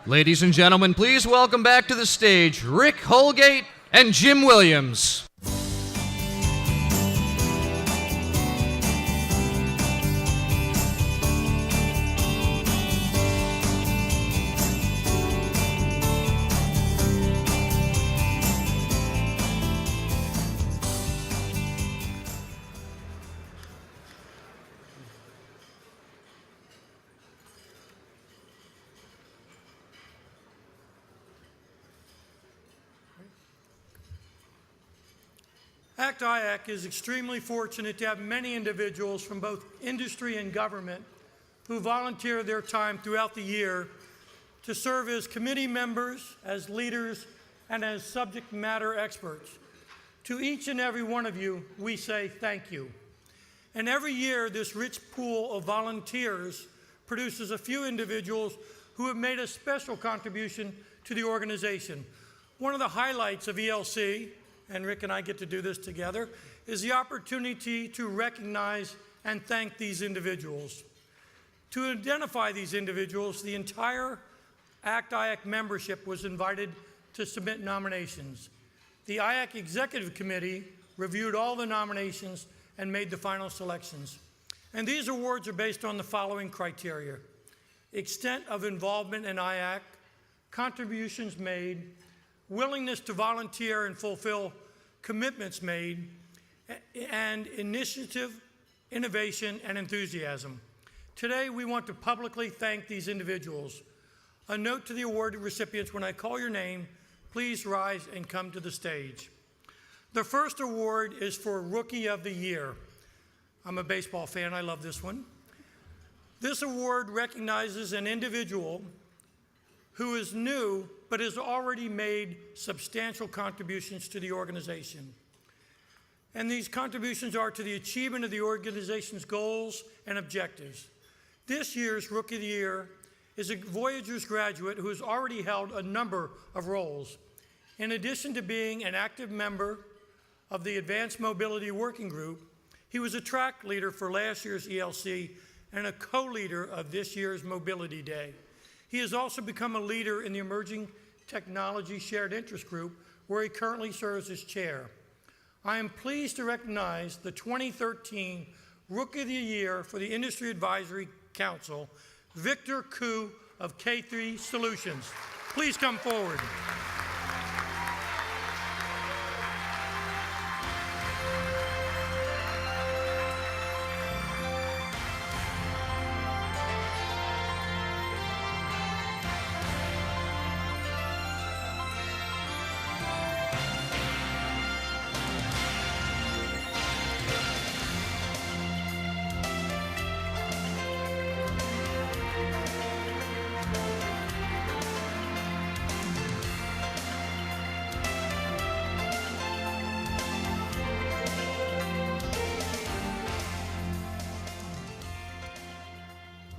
Ladies and gentlemen, please welcome back to the stage Rick Holgate and Jim Williams. ACT-IAC is extremely fortunate to have many individuals from both industry and government who volunteer their time throughout the year to serve as committee members, as leaders, and as subject matter experts. To each and every one of you, we say thank you. And every year, this rich pool of volunteers produces a few individuals who have made a special contribution to the organization. One of the highlights of ELC, and Rick and I get to do this together, is the opportunity to recognize and thank these individuals. To identify these individuals, the entire ACT-IAC membership was invited to submit nominations. The IAC Executive Committee reviewed all the nominations and made the final selections. And these awards are based on the following criteria: extent of involvement in IAC, contributions made, willingness to volunteer and fulfill commitments made, and initiative, innovation, and enthusiasm. Today, we want to publicly thank these individuals. A note to the award recipients: when I call your name, please rise and come to the stage. The first award is for Rookie of the Year. I'm a baseball fan, I love this one. This award recognizes an individual who is new but has already made substantial contributions to the organization. And these contributions are to the achievement of the organization's goals and objectives. This year's Rookie of the Year is a Voyagers graduate who has already held a number of roles. In addition to being an active member of the Advanced Mobility Working Group, he was a track leader for last year's ELC and a co-leader of this year's Mobility Day. He has also become a leader in the Emerging Technology Shared Interest Group, where he currently serves as chair. I am pleased to recognize the 2013 Rookie of the Year for the Industry Advisory Council, Victor Koo of K3 Solutions. Please come forward.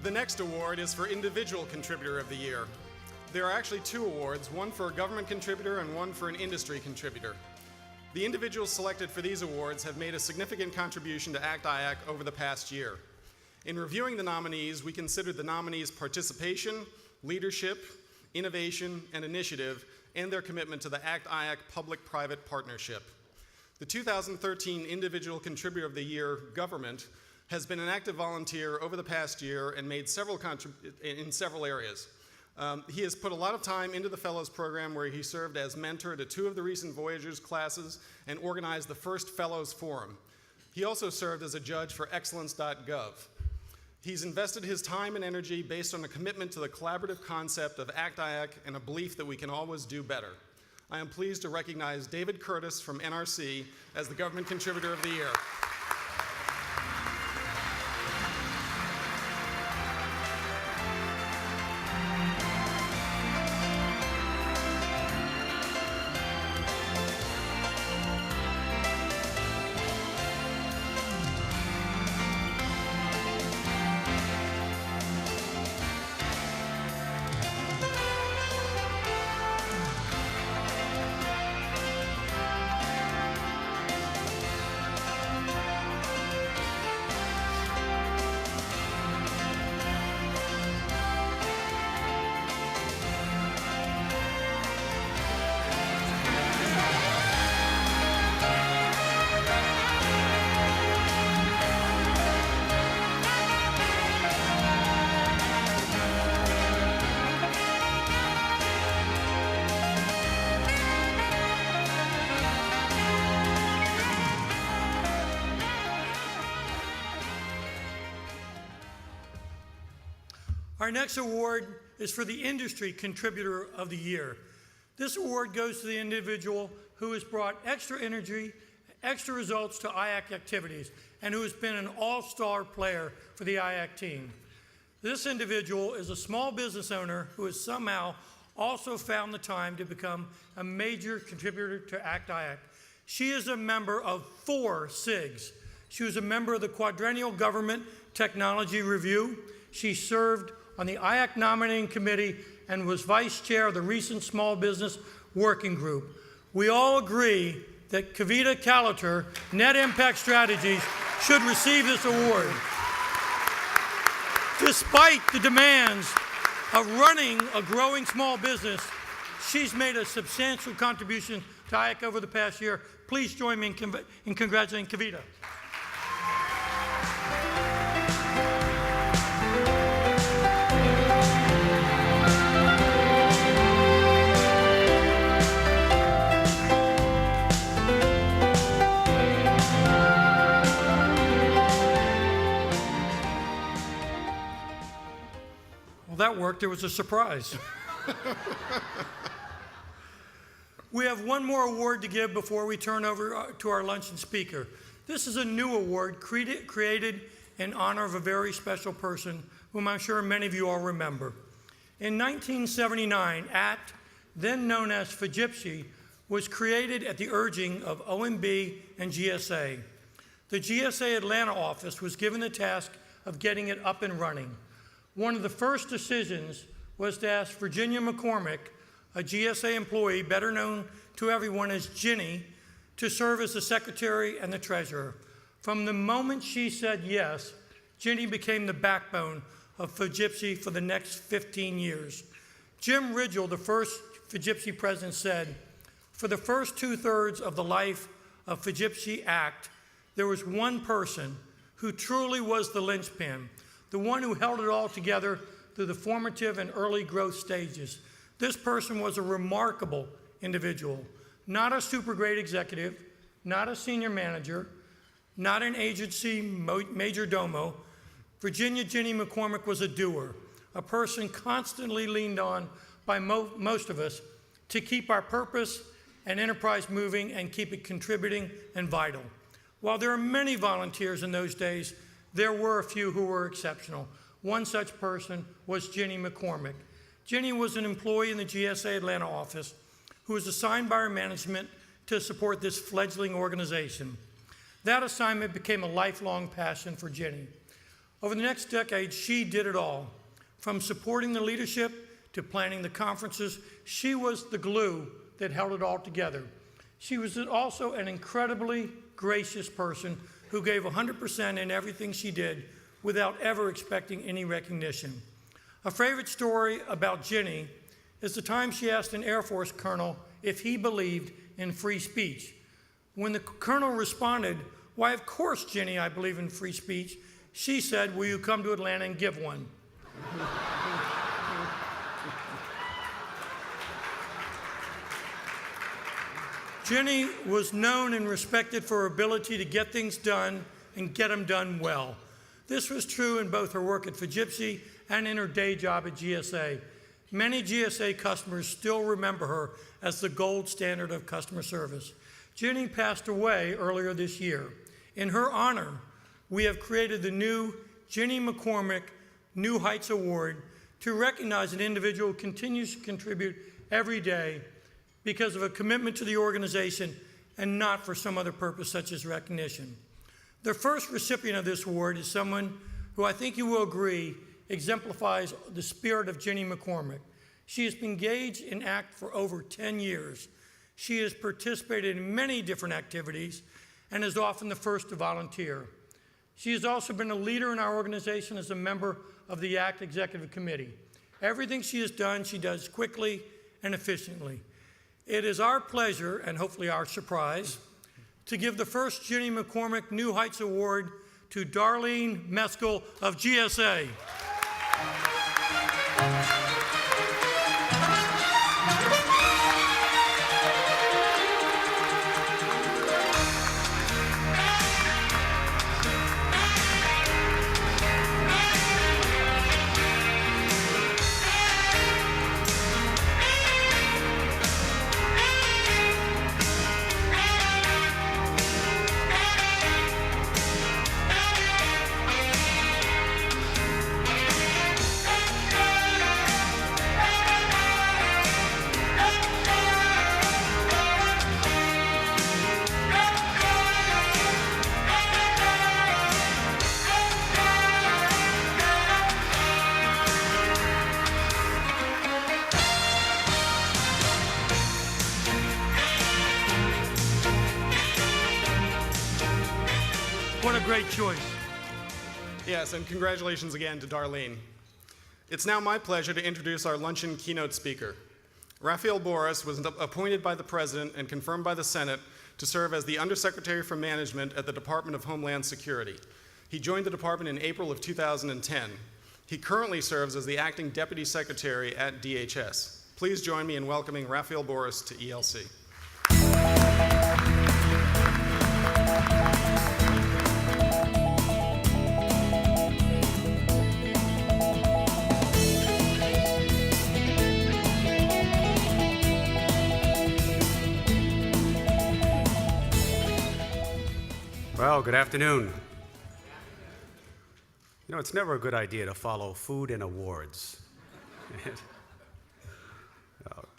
The next award is for Individual Contributor of the Year. There are actually two awards, one for a government contributor and one for an industry contributor. The individuals selected for these awards have made a significant contribution to ACT-IAC over the past year. In reviewing the nominees, we considered the nominees' participation, leadership, innovation, and initiative, and their commitment to the ACT-IAC public-private partnership. The 2013 Individual Contributor of the Year government has been an active volunteer over the past year and made several in several areas. He has put a lot of time into the Fellows Program, where he served as mentor to 2 of the recent Voyagers classes and organized the first Fellows Forum. He also served as a judge for Excellence.gov. He's invested his time and energy based on a commitment to the collaborative concept of ACT-IAC and a belief that we can always do better. I am pleased to recognize David Curtis from NRC as the Government Contributor of the Year. Our next award is for the Industry Contributor of the Year. This award goes to the individual who has brought extra energy, extra results to IAC activities, and who has been an all-star player for the IAC team. This individual is a small business owner who has somehow also found the time to become a major contributor to ACT-IAC. She is a member of 4 SIGs. She was a member of the Quadrennial Government Technology Review. She served on the IAC Nominating Committee and was vice chair of the recent Small Business Working Group. We all agree that Kavita Kalater, Net Impact Strategies, should receive this award. Despite the demands of running a growing small business, she's made a substantial contribution to IAC over the past year. Please join me in congratulating Kavita. Well, that worked. There was a surprise. We have one more award to give before we turn over to our luncheon speaker. This is a new award created in honor of a very special person whom I'm sure many of you all remember. In 1979, ACT, then known as FGIPSI, was created at the urging of OMB and GSA. The GSA Atlanta office was given the task of getting it up and running. One of the first decisions was to ask Virginia McCormick, a GSA employee better known to everyone as Ginny, to serve as the secretary and the treasurer. From the moment she said yes, Ginny became the backbone of FGIPSI for the next 15 years. Jim Ridgell, the first FGIPSI president, said, "For the first 2/3 of the life of FGIPSI ACT, there was one person who truly was the linchpin, the one who held it all together through the formative and early growth stages. This person was a remarkable individual, not a super great executive, not a senior manager, not an agency major domo. Virginia Ginny McCormick was a doer, a person constantly leaned on by most of us to keep our purpose and enterprise moving and keep it contributing and vital. While there are many volunteers in those days, there were a few who were exceptional. One such person was Ginny McCormick. Ginny was an employee in the GSA Atlanta office who was assigned by our management to support this fledgling organization. That assignment became a lifelong passion for Ginny. Over the next decade, she did it all. From supporting the leadership to planning the conferences, she was the glue that held it all together. She was also an incredibly gracious person who gave 100% in everything she did without ever expecting any recognition. A favorite story about Ginny is the time she asked an Air Force colonel if he believed in free speech. When the colonel responded, "Why, of course, Ginny, I believe in free speech," she said, "Will you come to Atlanta and give one?" Ginny was known and respected for her ability to get things done and get them done well. This was true in both her work at FGIPSI and in her day job at GSA. Many GSA customers still remember her as the gold standard of customer service. Ginny passed away earlier this year. In her honor, we have created the new Ginny McCormick New Heights Award to recognize an individual who continues to contribute every day because of a commitment to the organization and not for some other purpose such as recognition. The first recipient of this award is someone who I think you will agree exemplifies the spirit of Ginny McCormick. She has been engaged in ACT for over 10 years. She has participated in many different activities and is often the first to volunteer. She has also been a leader in our organization as a member of the ACT Executive Committee. Everything she has done, she does quickly and efficiently. It is our pleasure, and hopefully our surprise, to give the first Ginny McCormick New Heights Award to Darlene Meskel of GSA. great choice. Yes, and congratulations again to Darlene. It's now my pleasure to introduce our luncheon keynote speaker. Rafael Boris was appointed by the President and confirmed by the Senate to serve as the Undersecretary for Management at the Department of Homeland Security. He joined the department in April of 2010. He currently serves as the Acting Deputy Secretary at DHS. Please join me in welcoming Rafael Boris to ELC. Well, good afternoon. You know, it's never a good idea to follow food and awards.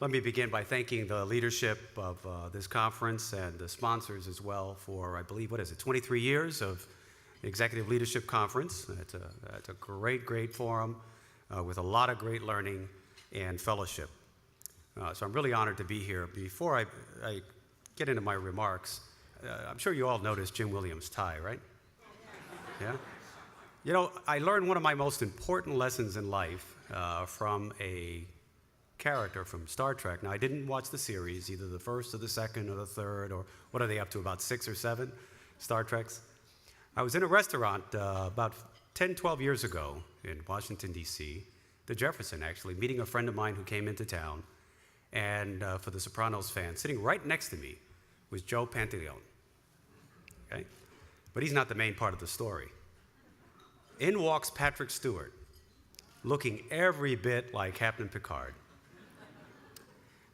Let me begin by thanking the leadership of this conference and the sponsors as well for, I believe, 23 years of Executive Leadership Conference. It's a great forum with a lot of great learning and fellowship. So I'm really honored to be here. Before I get into my remarks, I'm sure you all noticed Jim Williams' tie, right? Yeah? You know, I learned one of my most important lessons in life from a character from Star Trek. Now, I didn't watch the series, either the first or the second or the third, or what are they up to, about 6 or 7 Star Treks? I was in a restaurant about 10, 12 years ago in Washington, D.C., the Jefferson, actually, meeting a friend of mine who came into town, and for the Sopranos fans, sitting right next to me was Joe Pantoliano. Okay? But he's not the main part of the story. In walks Patrick Stewart, looking every bit like Captain Picard.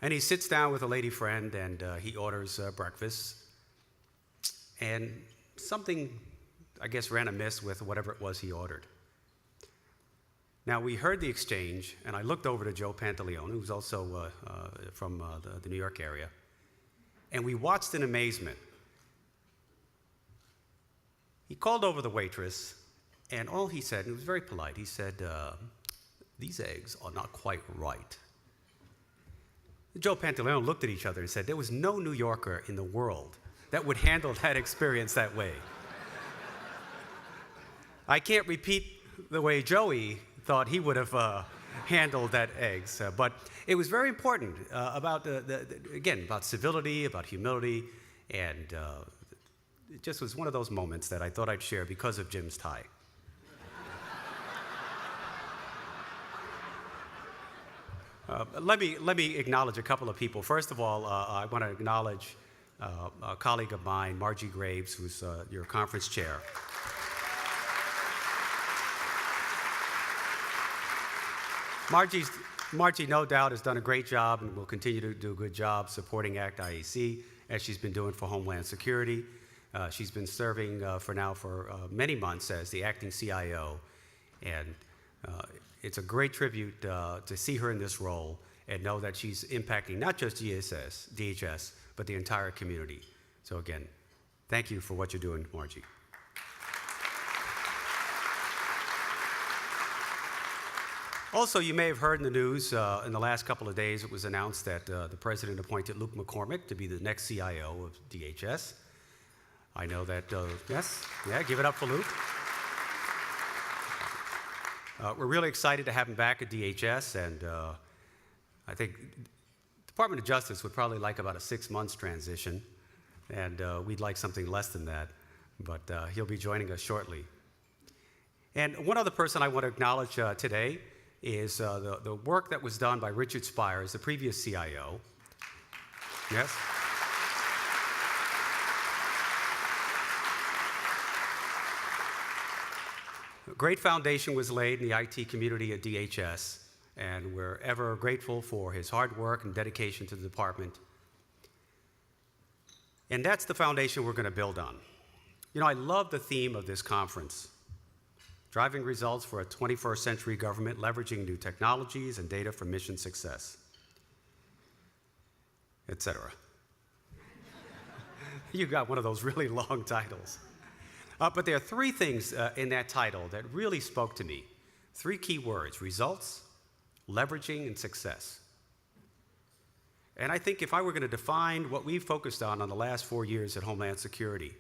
And he sits down with a lady friend, and he orders breakfast. And something, I guess, ran amiss with whatever it was he ordered. Now, we heard the exchange, and I looked over to Joe Pantoliano, who's also from the New York area, and we watched in amazement. He called over the waitress, and all he said, and it was very polite, he said, "These eggs are not quite right." Joe Pantoliano looked at each other and said, there was no New Yorker in the world that would handle that experience that way. I can't repeat the way Joey thought he would have handled that eggs, but it was very important about, again, about civility, about humility, and it just was one of those moments that I thought I'd share because of Jim's tie. Let me acknowledge a couple of people. First of all, I want to acknowledge a colleague of mine, Margie Graves, who's your conference chair. Margie, no doubt, has done a great job and will continue to do a good job supporting ACT-IAC, as she's been doing for Homeland Security. She's been serving for many months as the acting CIO, and it's a great tribute to see her in this role and know that she's impacting not just DHS, but the entire community. So again, thank you for what you're doing, Margie. Also, you may have heard in the news in the last couple of days, it was announced that the President appointed Luke McCormick to be the next CIO of DHS. I know that, yes, yeah, give it up for Luke. We're really excited to have him back at DHS, and I think Department of Justice would probably like about a 6 months transition, and we'd like something less than that, but he'll be joining us shortly. And one other person I want to acknowledge today is the work that was done by Richard Spires, the previous CIO. Yes? A great foundation was laid in the IT community at DHS, and we're ever grateful for his hard work and dedication to the department. And that's the foundation we're going to build on. You know, I love the theme of this conference: driving results for a 21st century government, leveraging new technologies and data for mission success, etc. You got one of those really long titles. But there are 3 things in that title that really spoke to me. 3 key words: results, leveraging, and success. And I think if I were going to define what we've focused on the last 4 years at Homeland Security,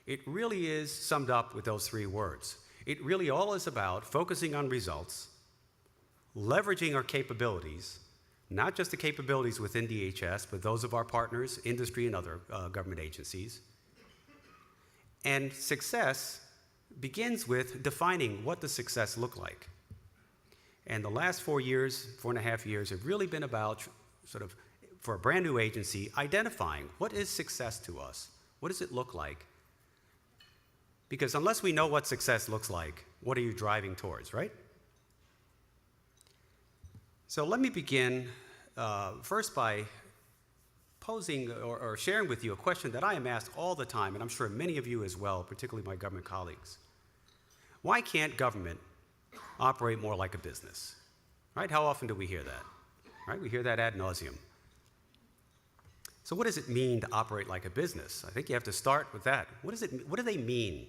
it really is summed up with those three words. It really all is about focusing on results, leveraging our capabilities, not just the capabilities within DHS, but those of our partners, industry, and other government agencies. And success begins with defining what does success look like. And the last 4 years, 4.5 years, have really been about sort of, for a brand new agency, identifying what is success to us? What does it look like? Because unless we know what success looks like, what are you driving towards, right? So let me begin first by posing or sharing with you a question that I am asked all the time, and I'm sure many of you as well, particularly my government colleagues. Why can't government operate more like a business? Right? How often do we hear that? Right? We hear that ad nauseum. So what does it mean to operate like a business? I think you have to start with that. What do they mean?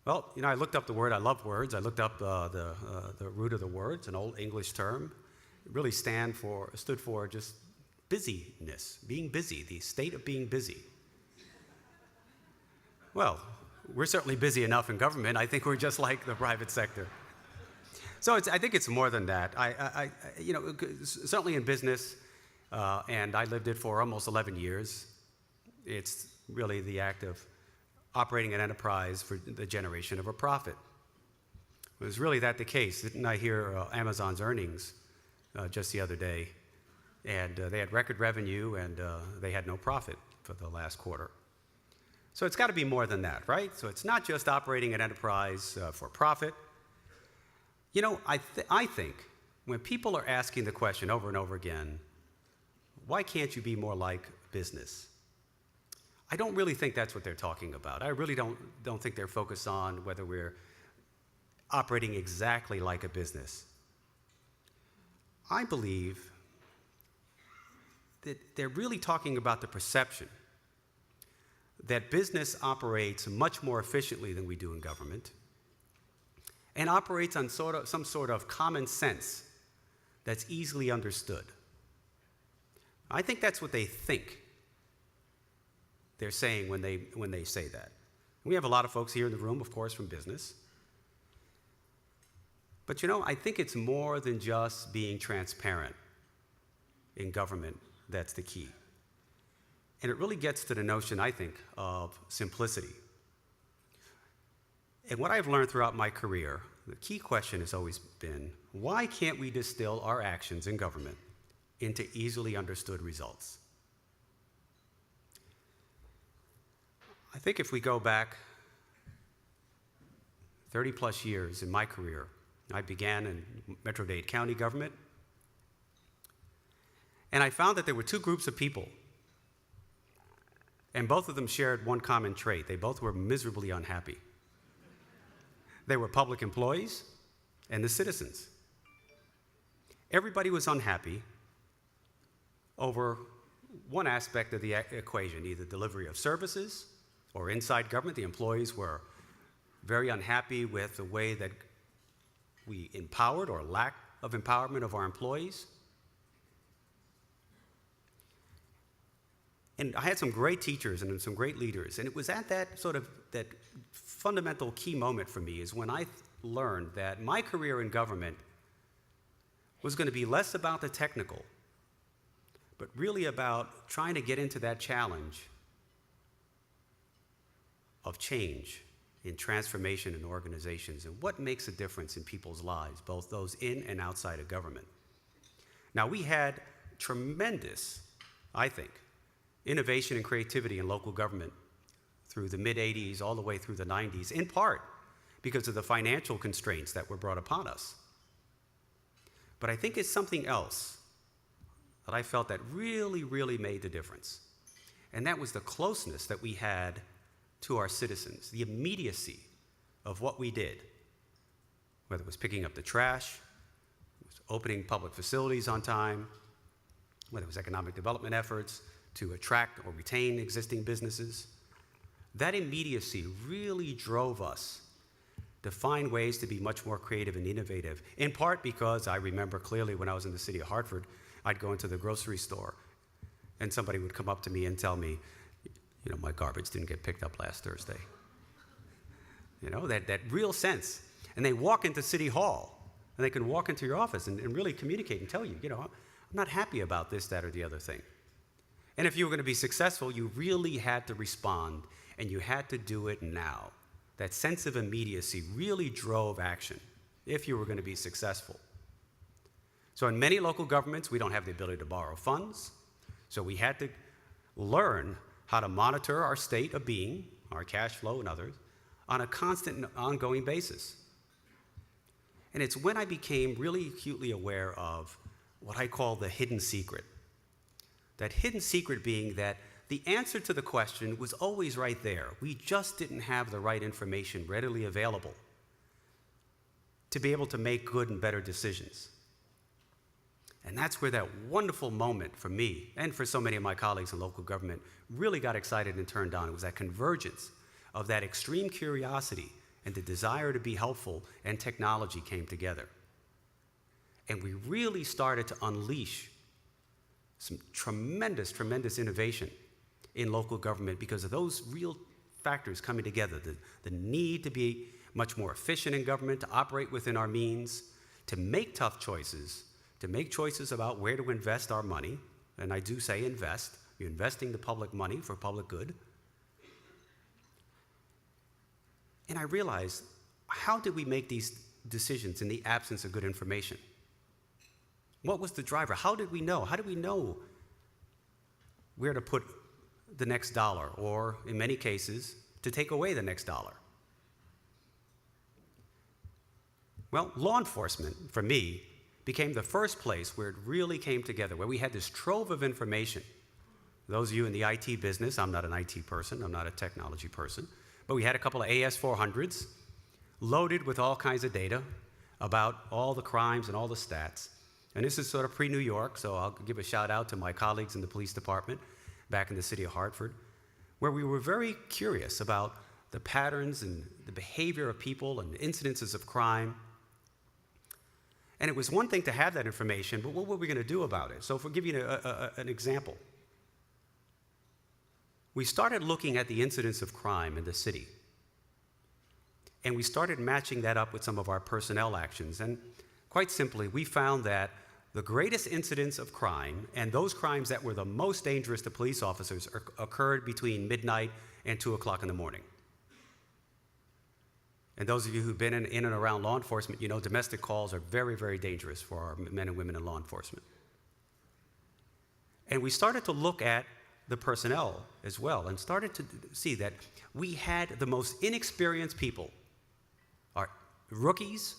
Well, you know, I looked up the word. I love words. I looked up the root of the word. It's an old English term. It really stood for just busyness, being busy, the state of being busy. Well, we're certainly busy enough in government. I think we're just like the private sector. So I think it's more than that. You know, certainly in business, and I lived it for almost 11 years. It's really the act of operating an enterprise for the generation of a profit. Was really that the case? Didn't I hear Amazon's earnings just the other day? And they had record revenue, and they had no profit for the last quarter. So it's got to be more than that, right? So it's not just operating an enterprise for profit. You know, I think when people are asking the question over and over again, why can't you be more like business? I don't really think that's what they're talking about. I really don't think they're focused on whether we're operating exactly like a business. I believe that they're really talking about the perception that business operates much more efficiently than we do in government and operates on some sort of common sense that's easily understood. I think that's what they think they're saying when they say that. We have a lot of folks here in the room, of course, from business. But you know, I think it's more than just being transparent in government that's the key. And it really gets to the notion, I think, of simplicity. And what I've learned throughout my career, the key question has always been, why can't we distill our actions in government into easily understood results? I think if we go back 30 plus years in my career, I began in Metro-Dade County government, and I found that there were two groups of people, and both of them shared one common trait. They both were miserably unhappy. They were public employees and the citizens. Everybody was unhappy over one aspect of the equation, either delivery of services or inside government. The employees were very unhappy with the way that we empowered or lack of empowerment of our employees. And I had some great teachers and some great leaders, and it was at that fundamental key moment for me is when I learned that my career in government was going to be less about the technical, but really about trying to get into that challenge of change in transformation in organizations and what makes a difference in people's lives, both those in and outside of government. Now, we had tremendous, I think, innovation and creativity in local government through the mid-'80s all the way through the '90s, in part because of the financial constraints that were brought upon us. But I think it's something else that I felt that really, really made the difference. And that was the closeness that we had to our citizens, the immediacy of what we did, whether it was picking up the trash, it was opening public facilities on time, whether it was economic development efforts to attract or retain existing businesses. That immediacy really drove us to find ways to be much more creative and innovative, in part because I remember clearly when I was in the city of Hartford, I'd go into the grocery store and somebody would come up to me and tell me, my garbage didn't get picked up last Thursday. That real sense. And they walk into City Hall, and they can walk into your office and really communicate and tell you, I'm not happy about this, that, or the other thing. And if you were going to be successful, you really had to respond, and you had to do it now. That sense of immediacy really drove action if you were going to be successful. So in many local governments, we don't have the ability to borrow funds, so we had to learn how to monitor our state of being, our cash flow and others, on a constant and ongoing basis. And it's when I became really acutely aware of what I call the hidden secret. That hidden secret being that the answer to the question was always right there. We just didn't have the right information readily available to be able to make good and better decisions. And that's where that wonderful moment for me and for so many of my colleagues in local government really got excited and turned on. It was that convergence of that extreme curiosity and the desire to be helpful and technology came together. And we really started to unleash some tremendous, tremendous innovation in local government because of those real factors coming together. The need to be much more efficient in government, to operate within our means, to make tough choices, to make choices about where to invest our money. And I do say invest. You're investing the public money for public good. And I realized, how did we make these decisions in the absence of good information? What was the driver? How did we know? How did we know where to put the next dollar, or in many cases, to take away the next dollar? Well, law enforcement, for me, became the first place where it really came together, where we had this trove of information. Those of you in the IT business, I'm not an IT person, I'm not a technology person, but we had a couple of AS400s loaded with all kinds of data about all the crimes and all the stats. And this is sort of pre-New York, so I'll give a shout out to my colleagues in the police department back in the city of Hartford, where we were very curious about the patterns and the behavior of people and incidences of crime. And it was one thing to have that information, but what were we going to do about it? So if we'll give you an example. We started looking at the incidence of crime in the city. And we started matching that up with some of our personnel actions. And quite simply, we found that the greatest incidence of crime, and those crimes that were the most dangerous to police officers, occurred between midnight and 2 o'clock in the morning. And those of you who've been in and around law enforcement, you know domestic calls are very, very dangerous for our men and women in law enforcement. And we started to look at the personnel as well and started to see that we had the most inexperienced people, our rookies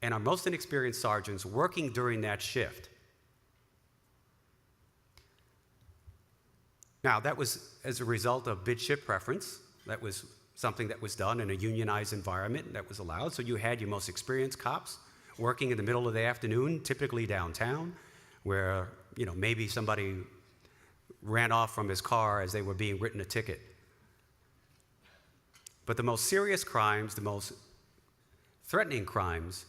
and our most inexperienced sergeants working during that shift. Now, that was as a result of bid shift preference. That was something that was done in a unionized environment that was allowed. So you had your most experienced cops working in the middle of the afternoon, typically downtown, where maybe somebody ran off from his car as they were being written a ticket. But the most serious crimes, the most threatening crimes,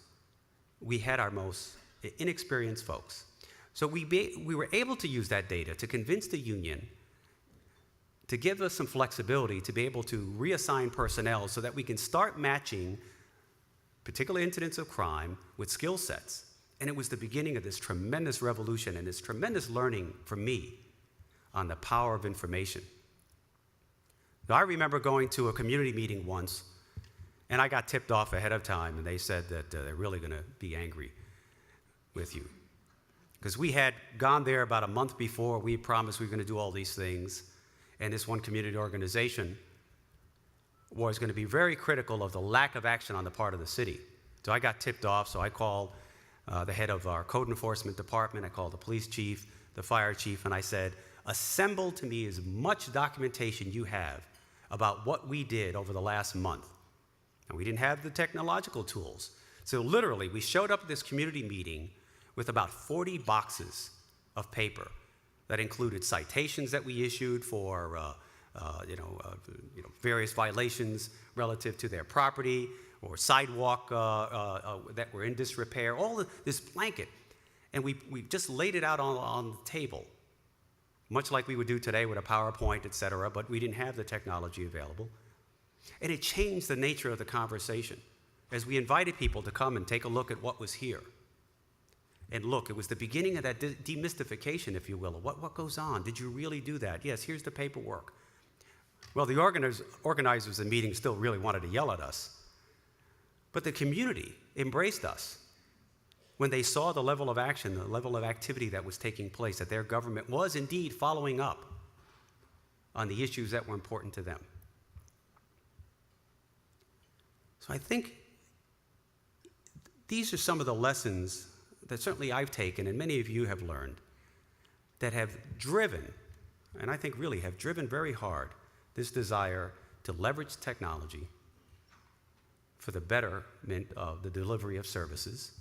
we had our most inexperienced folks. So we were able to use that data to convince the union to give us some flexibility to be able to reassign personnel so that we can start matching particular incidents of crime with skill sets. And it was the beginning of this tremendous revolution and this tremendous learning for me on the power of information. Now, I remember going to a community meeting once, and I got tipped off ahead of time, and they said that they're really going to be angry with you. Because we had gone there about a month before. We promised we were going to do all these things, and this one community organization was going to be very critical of the lack of action on the part of the city. So I got tipped off, so I called the head of our code enforcement department, I called the police chief, the fire chief, and I said, assemble to me as much documentation you have about what we did over the last month. And we didn't have the technological tools. So literally, we showed up at this community meeting with about 40 boxes of paper that included citations that we issued for various violations relative to their property or sidewalk that were in disrepair, all this blanket. And we just laid it out on the table. much like we would do today with a PowerPoint, et cetera, but we didn't have the technology available. And it changed the nature of the conversation as we invited people to come and take a look at what was here. And look, it was the beginning of that demystification, if you will, of what goes on. Did you really do that? Yes, here's the paperwork. Well, the organizers of the meeting still really wanted to yell at us. But the community embraced us when they saw the level of action, the level of activity that was taking place, that their government was indeed following up on the issues that were important to them. So I think these are some of the lessons that certainly I've taken and many of you have learned that have driven, and I think really have driven very hard, this desire to leverage technology for the betterment of the delivery of services.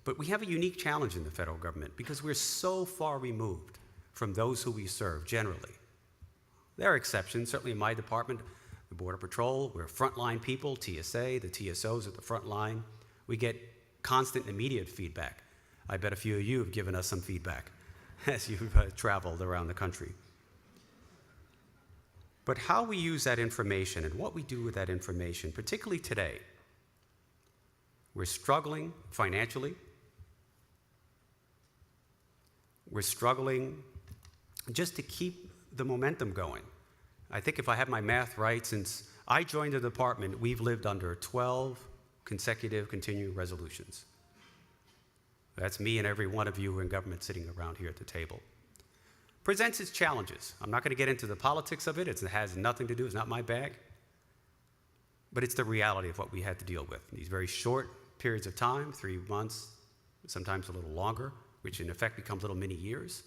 But we have a unique challenge in the federal government because we're so far removed from those who we serve generally. There are exceptions, certainly in my department, the Border Patrol, we're frontline people, TSA, the TSOs at the front line. We get constant and immediate feedback. I bet a few of you have given us some feedback as you've traveled around the country. But how we use that information and what we do with that information, particularly today, we're struggling financially. We're struggling just to keep the momentum going. I think if I have my math right, since I joined the department, we've lived under 12 consecutive continuing resolutions. That's me and every one of you in government sitting around here at the table. Presents its challenges. I'm not going to get into the politics of it. It has nothing to do, it's not my bag. But it's the reality of what we had to deal with. These very short periods of time, 3 months, sometimes a little longer, which in effect becomes little mini years.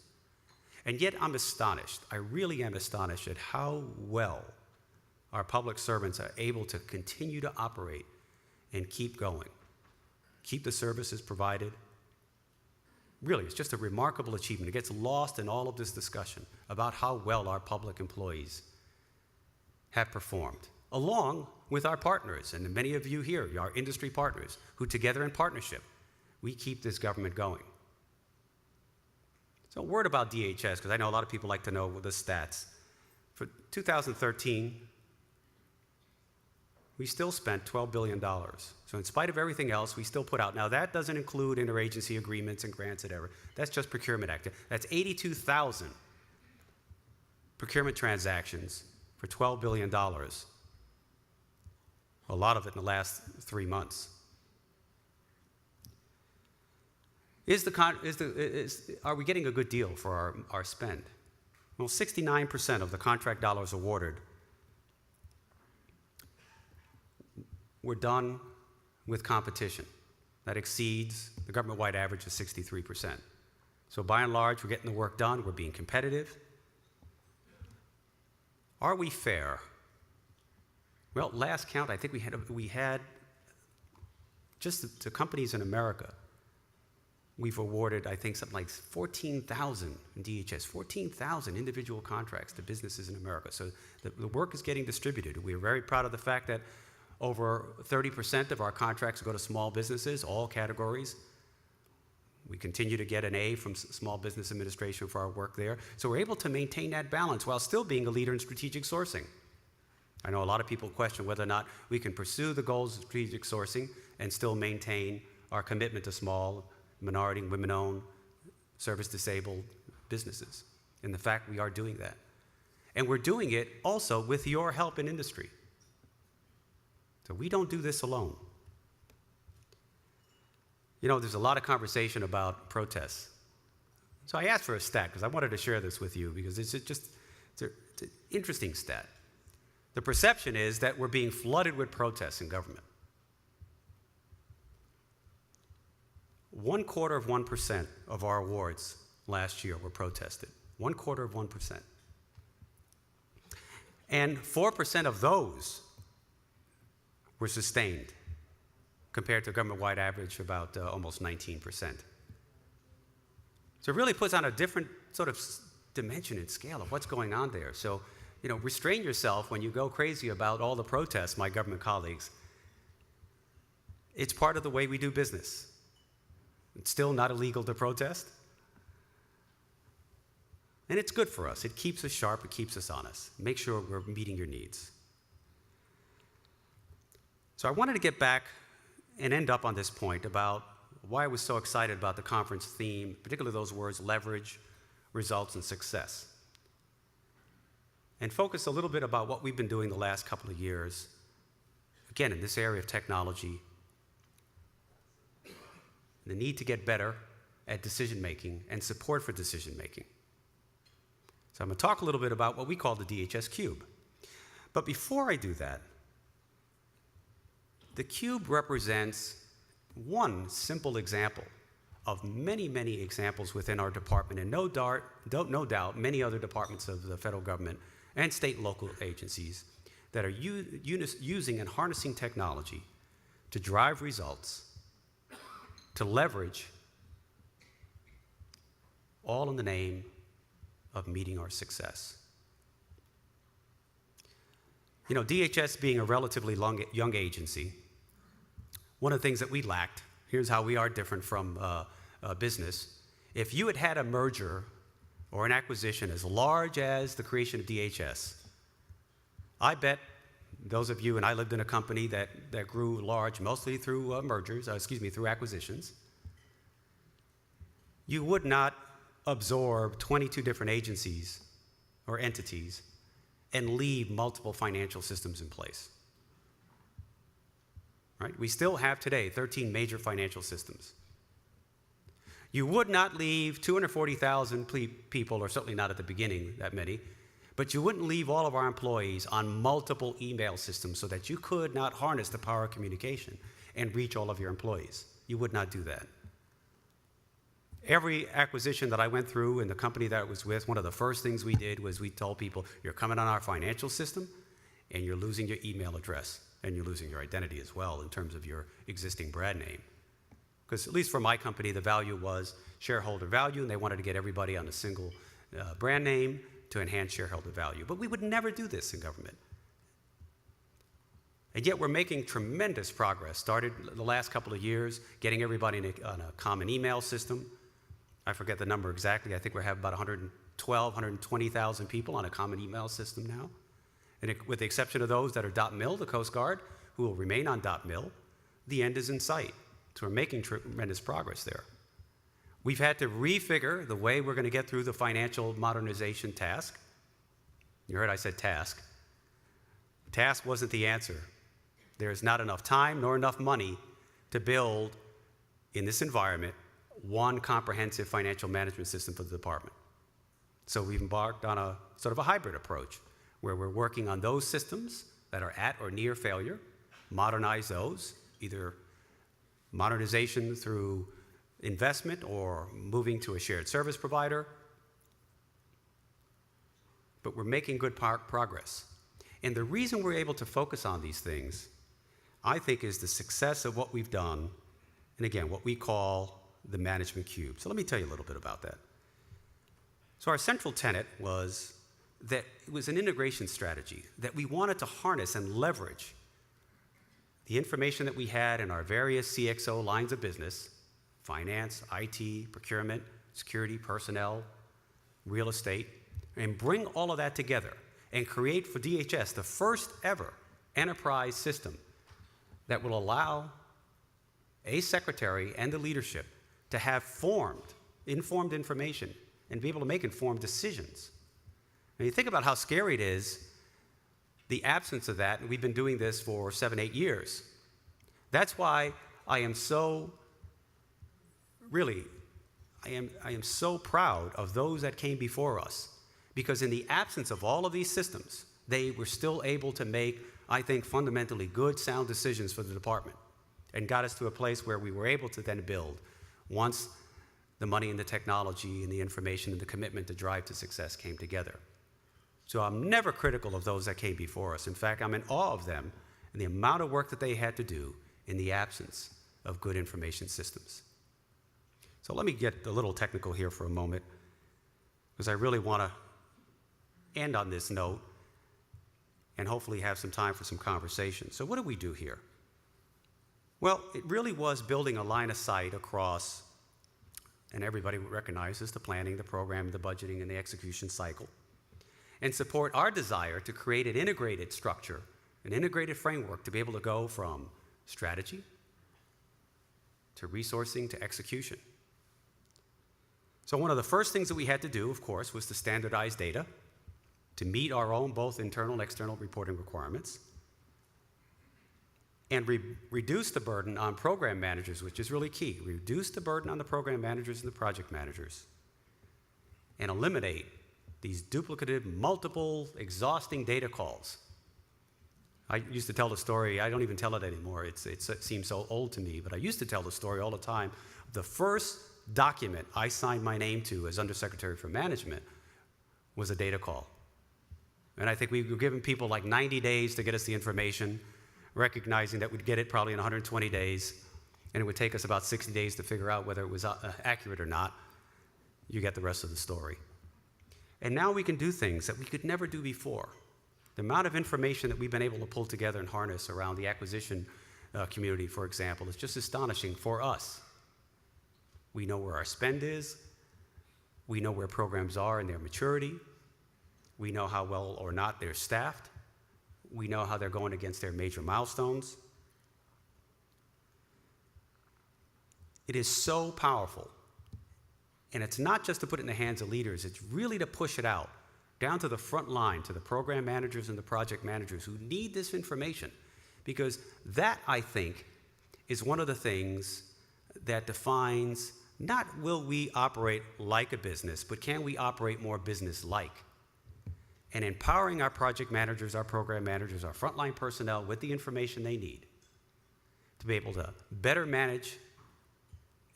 And yet I'm astonished, I really am astonished at how well our public servants are able to continue to operate and keep going, keep the services provided. Really, it's just a remarkable achievement. It gets lost in all of this discussion about how well our public employees have performed, along with our partners, and many of you here, our industry partners, who together in partnership, we keep this government going. So a word about DHS, because I know a lot of people like to know the stats. For 2013, we still spent $12 billion. So in spite of everything else, we still put out. Now that doesn't include interagency agreements and grants, etc. That's just procurement activity. That's 82,000 procurement transactions for $12 billion. A lot of it in the last 3 months. Are we getting a good deal for our spend? Well, 69% of the contract dollars awarded were done with competition. That exceeds the government-wide average of 63%. So by and large, we're getting the work done, we're being competitive. Are we fair? Well, last count, I think we had just to companies in America, we've awarded, I think, something like 14,000 in DHS, 14,000 individual contracts to businesses in America. So the work is getting distributed. We're very proud of the fact that over 30% of our contracts go to small businesses, all categories. We continue to get an A from Small Business Administration for our work there. So we're able to maintain that balance while still being a leader in strategic sourcing. I know a lot of people question whether or not we can pursue the goals of strategic sourcing and still maintain our commitment to small, minority, women-owned, service-disabled businesses. And the fact we are doing that. And we're doing it also with your help in industry. So we don't do this alone. You know, there's a lot of conversation about protests. So I asked for a stat because I wanted to share this with you because it's an interesting stat. The perception is that we're being flooded with protests in government. 1/4% of our awards last year were protested. 1/4%. And 4% of those were sustained, compared to a government-wide average of about almost 19%. So it really puts on a different sort of dimension and scale of what's going on there. So, you know, restrain yourself when you go crazy about all the protests, my government colleagues. It's part of the way we do business. It's still not illegal to protest. And it's good for us. It keeps us sharp. It keeps us honest. Make sure we're meeting your needs. So I wanted to get back and end up on this point about why I was so excited about the conference theme, particularly those words, leverage, results, and success. And focus a little bit about what we've been doing the last couple of years, again, in this area of technology, the need to get better at decision-making and support for decision-making. So I'm going to talk a little bit about what we call the DHS Cube. But before I do that, the Cube represents one simple example of many, many examples within our department, and no doubt many other departments of the federal government and state and local agencies that are using and harnessing technology to drive results, to leverage, all in the name of meeting our success. You know, DHS being a relatively young agency, one of the things that we lacked, here's how we are different from business. If you had had a merger or an acquisition as large as the creation of DHS, I bet those of you, and I lived in a company that grew large mostly through through acquisitions, you would not absorb 22 different agencies or entities and leave multiple financial systems in place. Right? We still have today 13 major financial systems. You would not leave 240,000 people, or certainly not at the beginning that many, but you wouldn't leave all of our employees on multiple email systems so that you could not harness the power of communication and reach all of your employees. You would not do that. Every acquisition that I went through in the company that I was with, one of the first things we did was we told people, you're coming on our financial system and you're losing your email address and you're losing your identity as well in terms of your existing brand name. Because at least for my company, the value was shareholder value, and they wanted to get everybody on a single brand name to enhance shareholder value. But we would never do this in government. And yet we're making tremendous progress. Started the last couple of years, getting everybody on a common email system. I forget the number exactly. I think we have about 120,000 people on a common email system now. And with the exception of those that are .mil, the Coast Guard, who will remain on .mil, the end is in sight. So we're making tremendous progress there. We've had to refigure the way we're going to get through the financial modernization task. You heard I said task. Task wasn't the answer. There's not enough time nor enough money to build, in this environment, one comprehensive financial management system for the department. So we've embarked on a sort of a hybrid approach where we're working on those systems that are at or near failure, modernize those, either modernization through investment or moving to a shared service provider. But we're making good progress. And the reason we're able to focus on these things, I think, is the success of what we've done, and again, what we call the management cube. So let me tell you a little bit about that. So our central tenet was that it was an integration strategy, that we wanted to harness and leverage the information that we had in our various CXO lines of business, finance, IT, procurement, security, personnel, real estate, and bring all of that together and create for DHS the first ever enterprise system that will allow a secretary and the leadership to have informed information and be able to make informed decisions. When you think about how scary it is, the absence of that, and we've been doing this for 7, 8 years. That's why I am so, really, I am so proud of those that came before us, because in the absence of all of these systems, they were still able to make, I think, fundamentally good, sound decisions for the department, and got us to a place where we were able to then build, once the money and the technology and the information and the commitment to drive to success came together. So I'm never critical of those that came before us. In fact, I'm in awe of them and the amount of work that they had to do in the absence of good information systems. So let me get a little technical here for a moment, because I really want to end on this note and hopefully have some time for some conversation. So what do we do here? Well, it really was building a line of sight across and everybody recognizes the planning, the programming, the budgeting, and the execution cycle, and support our desire to create an integrated structure, an integrated framework to be able to go from strategy to resourcing to execution. So one of the first things that we had to do, of course, was to standardize data to meet our own both internal and external reporting requirements, and reduce the burden on program managers, which is really key. Reduce the burden on the program managers and the project managers, and eliminate these duplicative, multiple, exhausting data calls. I used to tell the story, I don't even tell it anymore, it seems so old to me, but I used to tell the story all the time. The first document I signed my name to as Undersecretary for Management was a data call. And I think we were giving people like 90 days to get us the information, recognizing that we'd get it probably in 120 days, and it would take us about 60 days to figure out whether it was accurate or not. You get the rest of the story. And now we can do things that we could never do before. The amount of information that we've been able to pull together and harness around the acquisition community, for example, is just astonishing for us. We know where our spend is. We know where programs are in their maturity. We know how well or not they're staffed. We know how they're going against their major milestones. It is so powerful. And it's not just to put it in the hands of leaders, it's really to push it out, down to the front line, to the program managers and the project managers who need this information. Because that, I think, is one of the things that defines not will we operate like a business, but can we operate more business-like? And empowering our project managers, our program managers, our frontline personnel with the information they need to be able to better manage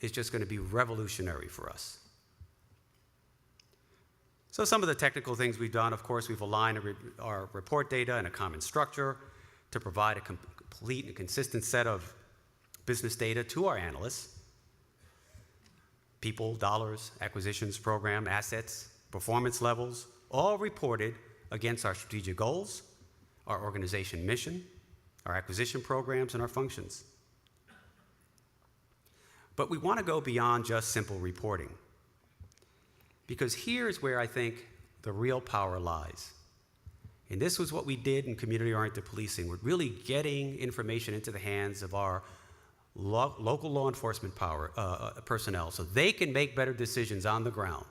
is just going to be revolutionary for us. So some of the technical things we've done, of course, we've aligned our report data in a common structure to provide a complete and consistent set of business data to our analysts. People, dollars, acquisitions, program, assets, performance levels, all reported against our strategic goals, our organization mission, our acquisition programs, and our functions. But we want to go beyond just simple reporting, because here's where I think the real power lies. And this was what we did in community-oriented policing. We're really getting information into the hands of our local law enforcement personnel so they can make better decisions on the ground.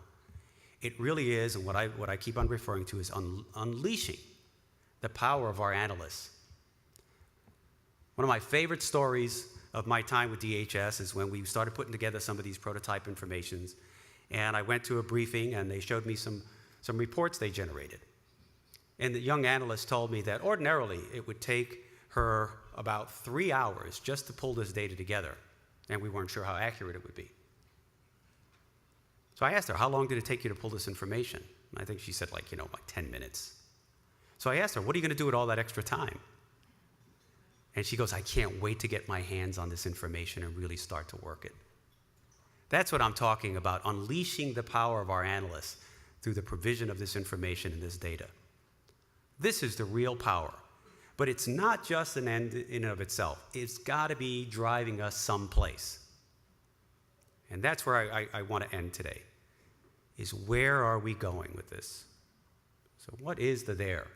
It really is, and what I keep on referring to is unleashing the power of our analysts. One of my favorite stories of my time with DHS is when we started putting together some of these prototype informations, and I went to a briefing and they showed me some reports they generated. And the young analyst told me that ordinarily it would take her about 3 hours just to pull this data together, and we weren't sure how accurate it would be. So I asked her, how long did it take you to pull this information? And I think she said like 10 minutes. So I asked her, what are you going to do with all that extra time? And she goes, I can't wait to get my hands on this information and really start to work it. That's what I'm talking about, unleashing the power of our analysts through the provision of this information and this data. This is the real power. But it's not just an end in and of itself. It's got to be driving us someplace. And that's where I want to end today, is where are we going with this? So what is the there?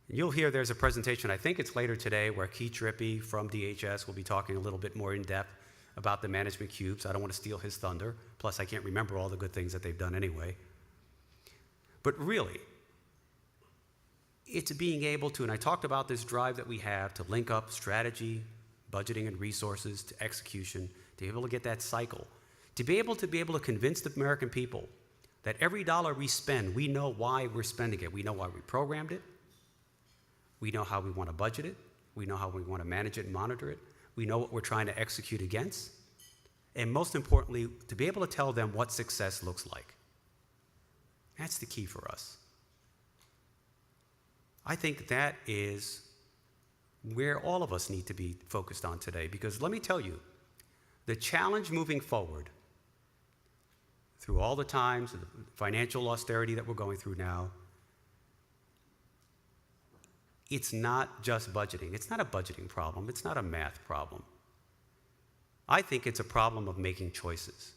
You'll hear there's a presentation, I think it's later today, where Keith Drippy from DHS will be talking a little bit more in depth about the management cubes. I don't want to steal his thunder. Plus, I can't remember all the good things that they've done anyway. But really, it's being able to, and I talked about this drive that we have to link up strategy, budgeting, and resources to execution, to be able to get that cycle, to be able to convince the American people that every dollar we spend, we know why we're spending it. We know why we programmed it. We know how we want to budget it. We know how we want to manage it and monitor it. We know what we're trying to execute against. And most importantly, to be able to tell them what success looks like. That's the key for us. I think that is where all of us need to be focused on today, because let me tell you, the challenge moving forward through all the times of the financial austerity that we're going through now, it's not just budgeting. It's not a budgeting problem. It's not a math problem. I think it's a problem of making choices.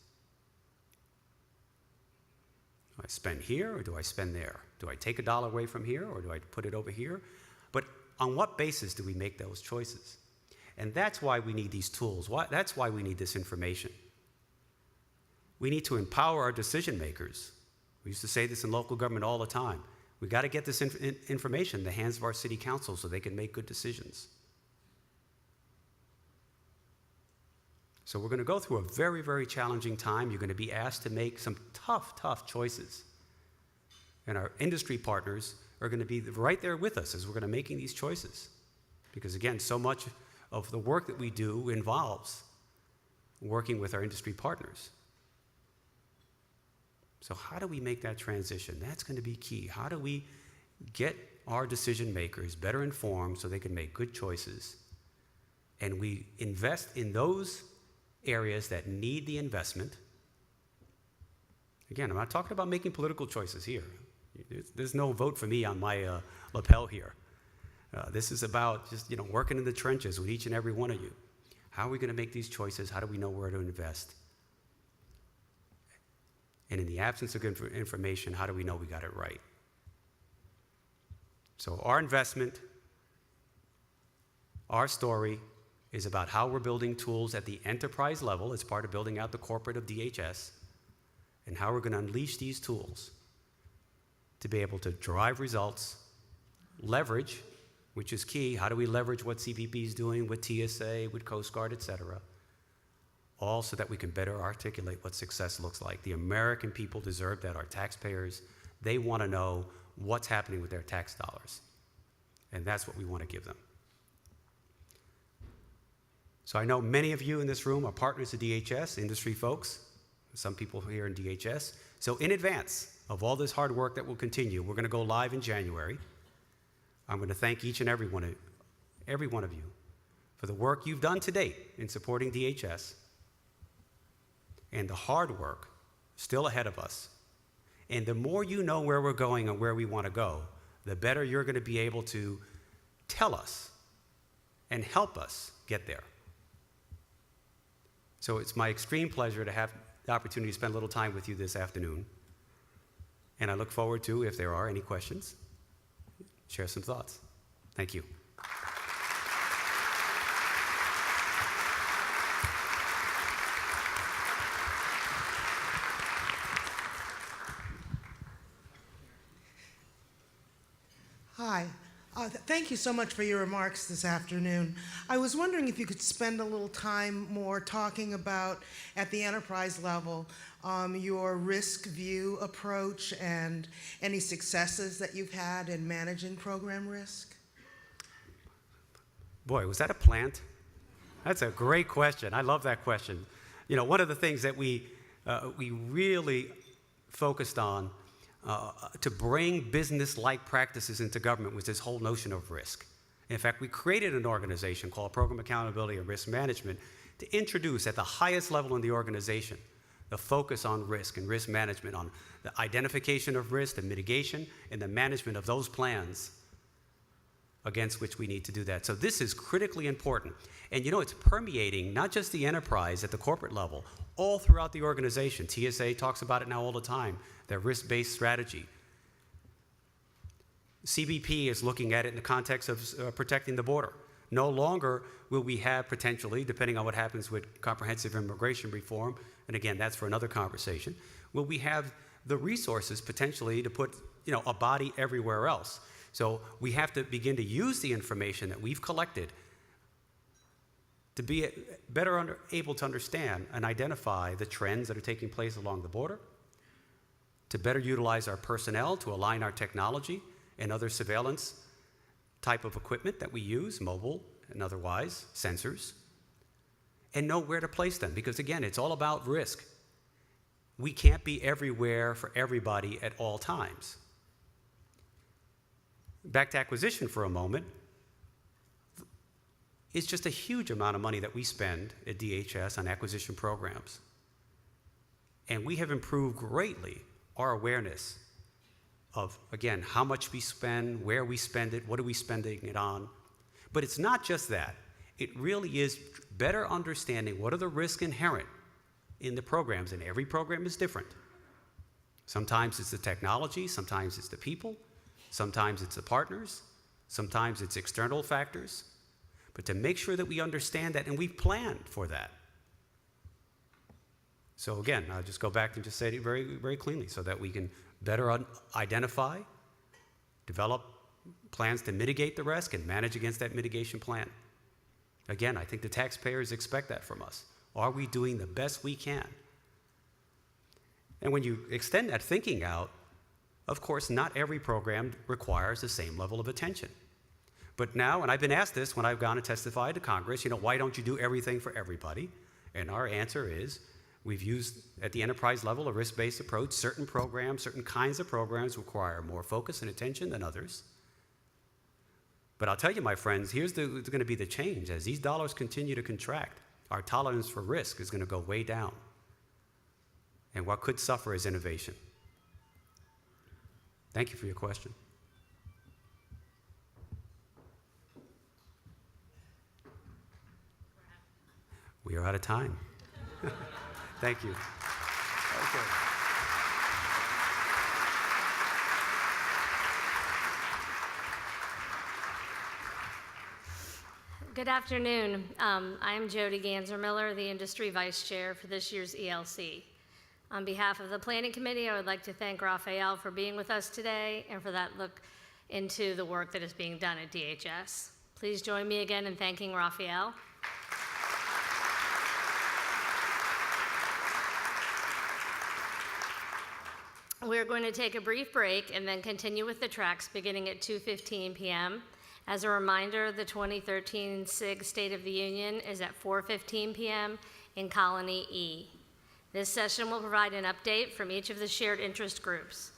Do I spend here or do I spend there? Do I take $1 away from here or do I put it over here? But on what basis do we make those choices? And that's why we need these tools. That's why we need this information. We need to empower our decision makers. We used to say this in local government all the time. We got to get this information in the hands of our city council so they can make good decisions. So we're going to go through a very, very challenging time. You're going to be asked to make some tough, tough choices. And our industry partners are going to be right there with us as we're going to be making these choices. Because again, so much of the work that we do involves working with our industry partners. So how do we make that transition? That's going to be key. How do we get our decision makers better informed so they can make good choices? And we invest in those areas that need the investment. Again, I'm not talking about making political choices here. There's no vote for me on my lapel here. This is about just working in the trenches with each and every one of you. How are we going to make these choices? How do we know where to invest? And in the absence of good information, how do we know we got it right? So our investment, our story, is about how we're building tools at the enterprise level as part of building out the corporate of DHS, and how we're going to unleash these tools to be able to drive results, leverage, which is key. How do we leverage what CBP is doing with TSA, with Coast Guard, et cetera? All so that we can better articulate what success looks like. The American people deserve that. Our taxpayers, they want to know what's happening with their tax dollars. And that's what we want to give them. So I know many of you in this room are partners of DHS, industry folks, some people here in DHS. So in advance of all this hard work that will continue, we're going to go live in January. I'm going to thank each and every one of you for the work you've done to date in supporting DHS and the hard work still ahead of us. And the more you know where we're going and where we want to go, the better you're going to be able to tell us and help us get there. So it's my extreme pleasure to have the opportunity to spend a little time with you this afternoon. And I look forward to, if there are any questions, share some thoughts. Thank you. Hi. Thank you so much for your remarks this afternoon. I was wondering if you could spend a little time more talking about, at the enterprise level, your risk view approach and any successes that you've had in managing program risk. Boy, was that a plant? That's a great question. I love that question. One of the things that we really focused on to bring business-like practices into government was this whole notion of risk. In fact, we created an organization called Program Accountability and Risk Management to introduce at the highest level in the organization the focus on risk and risk management, on the identification of risk, the mitigation, and the management of those plans against which we need to do that. So this is critically important. And it's permeating not just the enterprise at the corporate level, all throughout the organization. TSA talks about it now all the time, their risk-based strategy. CBP is looking at it in the context of protecting the border. No longer will we have potentially, depending on what happens with comprehensive immigration reform, and again, that's for another conversation, will we have the resources potentially to put a body everywhere else. So we have to begin to use the information that we've collected to be better able to understand and identify the trends that are taking place along the border, to better utilize our personnel, to align our technology and other surveillance type of equipment that we use, mobile and otherwise, sensors, and know where to place them. Because again, it's all about risk. We can't be everywhere for everybody at all times. Back to acquisition for a moment. It's just a huge amount of money that we spend at DHS on acquisition programs. And we have improved greatly our awareness of, again, how much we spend, where we spend it, what are we spending it on. But it's not just that. it really is better understanding what are the risks inherent in the programs, and every program is different. Sometimes it's the technology, sometimes it's the people, sometimes it's the partners, sometimes it's external factors. But to make sure that we understand that and we've planned for that. So again, I'll just go back and just say it very, very cleanly so that we can better identify, develop plans to mitigate the risk and manage against that mitigation plan. Again, I think the taxpayers expect that from us. Are we doing the best we can? And when you extend that thinking out, of course, not every program requires the same level of attention. But now, and I've been asked this when I've gone and testified to Congress, why don't you do everything for everybody? And our answer is, we've used, at the enterprise level, a risk-based approach. Certain programs, certain kinds of programs require more focus and attention than others. But I'll tell you, my friends, here's going to be the change. As these dollars continue to contract, our tolerance for risk is going to go way down. And what could suffer is innovation. Thank you for your question. We are out of time. Thank you. Okay. Good afternoon. I'm Jody Ganser-Miller, the Industry Vice Chair for this year's ELC. On behalf of the Planning Committee, I would like to thank Raphael for being with us today and for that look into the work that is being done at DHS. Please join me again in thanking Raphael. We're going to take a brief break and then continue with the tracks beginning at 2:15 p.m. As a reminder, the 2013 SIG State of the Union is at 4:15 p.m. in Colony E. This session will provide an update from each of the shared interest groups.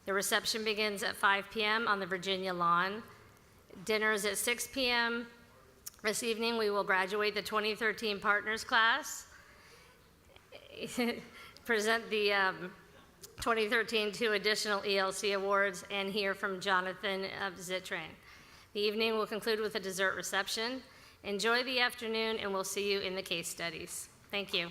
The reception begins at 5 p.m. on the Virginia lawn. Dinner is at 6 p.m. This evening, we will graduate the 2013 Partners class, present the 2013 two additional ELC awards, and hear from Jonathan of Zittrain. The evening will conclude with a dessert reception. Enjoy the afternoon, and we'll see you in the case studies. Thank you.